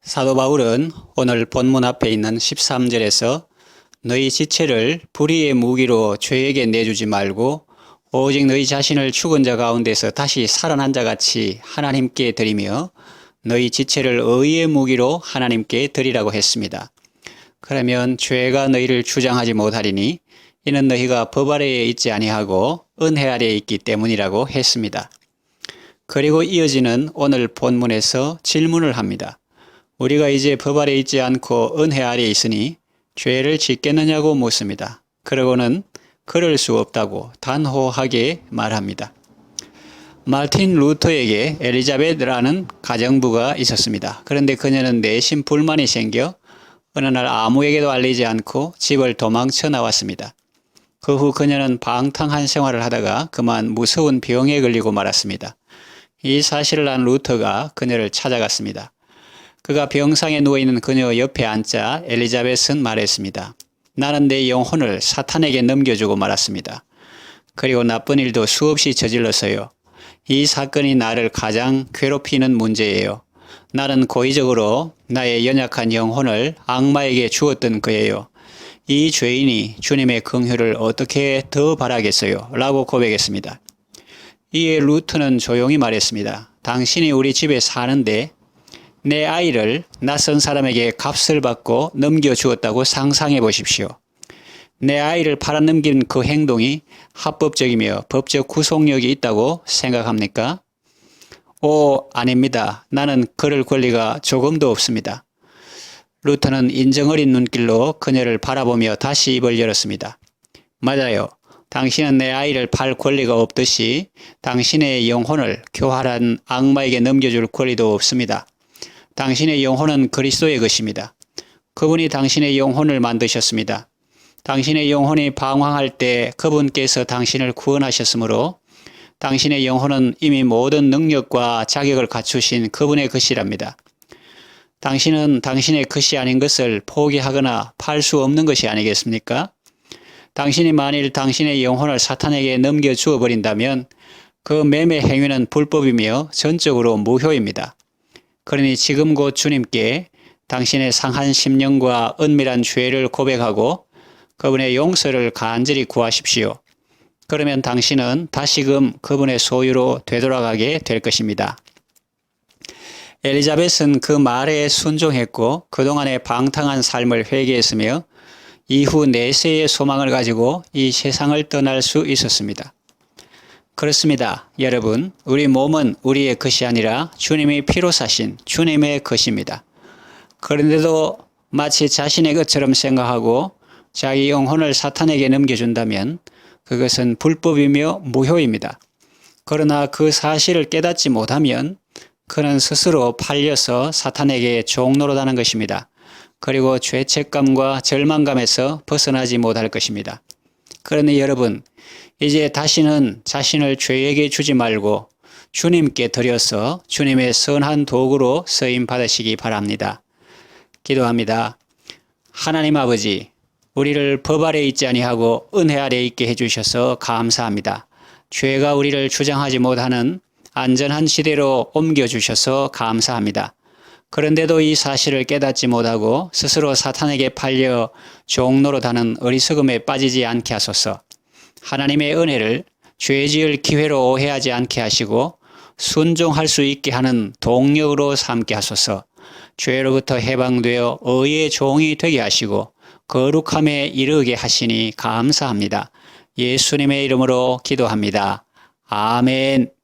사도 바울은 오늘 본문 앞에 있는 13절에서 너희 지체를 불의의 무기로 죄에게 내주지 말고 오직 너희 자신을 죽은 자 가운데서 다시 살아난 자 같이 하나님께 드리며 너희 지체를 의의 무기로 하나님께 드리라고 했습니다. 그러면 죄가 너희를 주장하지 못하리니 이는 너희가 법 아래에 있지 아니하고 은혜 아래에 있기 때문이라고 했습니다. 그리고 이어지는 오늘 본문에서 질문을 합니다. 우리가 이제 법 아래에 있지 않고 은혜 아래에 있으니 죄를 짓겠느냐고 묻습니다. 그러고는 그럴 수 없다고 단호하게 말합니다. 마틴 루터에게 엘리자베트라는 가정부가 있었습니다. 그런데 그녀는 내심 불만이 생겨 어느 날 아무에게도 알리지 않고 집을 도망쳐 나왔습니다. 그 후 그녀는 방탕한 생활을 하다가 그만 무서운 병에 걸리고 말았습니다. 이 사실을 안 루터가 그녀를 찾아갔습니다. 그가 병상에 누워있는 그녀 옆에 앉자 엘리자벳은 말했습니다. 나는 내 영혼을 사탄에게 넘겨주고 말았습니다. 그리고 나쁜 일도 수없이 저질렀어요. 이 사건이 나를 가장 괴롭히는 문제예요. 나는 고의적으로 나의 연약한 영혼을 악마에게 주었던 거예요. 이 죄인이 주님의 긍휼을 어떻게 더 바라겠어요? 라고 고백했습니다. 이에 루터는 조용히 말했습니다. 당신이 우리 집에 사는데 내 아이를 낯선 사람에게 값을 받고 넘겨주었다고 상상해 보십시오. 내 아이를 팔아넘긴 그 행동이 합법적이며 법적 구속력이 있다고 생각합니까? 아닙니다. 나는 그럴 권리가 조금도 없습니다. 루터는 인정 어린 눈길로 그녀를 바라보며 다시 입을 열었습니다. 맞아요. 당신은 내 아이를 팔 권리가 없듯이 당신의 영혼을 교활한 악마에게 넘겨줄 권리도 없습니다. 당신의 영혼은 그리스도의 것입니다. 그분이 당신의 영혼을 만드셨습니다. 당신의 영혼이 방황할 때 그분께서 당신을 구원하셨으므로 당신의 영혼은 이미 모든 능력과 자격을 갖추신 그분의 것이랍니다. 당신은 당신의 것이 아닌 것을 포기하거나 팔 수 없는 것이 아니겠습니까? 당신이 만일 당신의 영혼을 사탄에게 넘겨주어 버린다면 그 매매 행위는 불법이며 전적으로 무효입니다. 그러니 지금 곧 주님께 당신의 상한 심령과 은밀한 죄를 고백하고 그분의 용서를 간절히 구하십시오. 그러면 당신은 다시금 그분의 소유로 되돌아가게 될 것입니다. 엘리자벳은 그 말에 순종했고 그동안의 방탕한 삶을 회개했으며 이후 내세의 소망을 가지고 이 세상을 떠날 수 있었습니다. 그렇습니다. 여러분, 우리 몸은 우리의 것이 아니라 주님이 피로 사신 주님의 것입니다. 그런데도 마치 자신의 것처럼 생각하고 자기 영혼을 사탄에게 넘겨준다면 그것은 불법이며 무효입니다. 그러나 그 사실을 깨닫지 못하면 그는 스스로 팔려서 사탄에게 종노릇하는 것입니다. 그리고 죄책감과 절망감에서 벗어나지 못할 것입니다. 그러니 여러분, 이제 다시는 자신을 죄에게 주지 말고 주님께 드려서 주님의 선한 도구로 쓰임 받으시기 바랍니다. 기도합니다. 하나님 아버지, 우리를 법 아래 있지 아니하고 은혜 아래 있게 해주셔서 감사합니다. 죄가 우리를 주장하지 못하는 안전한 시대로 옮겨주셔서 감사합니다. 그런데도 이 사실을 깨닫지 못하고 스스로 사탄에게 팔려 종노릇하는 어리석음에 빠지지 않게 하소서. 하나님의 은혜를 죄 지을 기회로 오해하지 않게 하시고 순종할 수 있게 하는 동력으로 삼게 하소서. 죄로부터 해방되어 의의 종이 되게 하시고 거룩함에 이르게 하시니 감사합니다. 예수님의 이름으로 기도합니다. 아멘.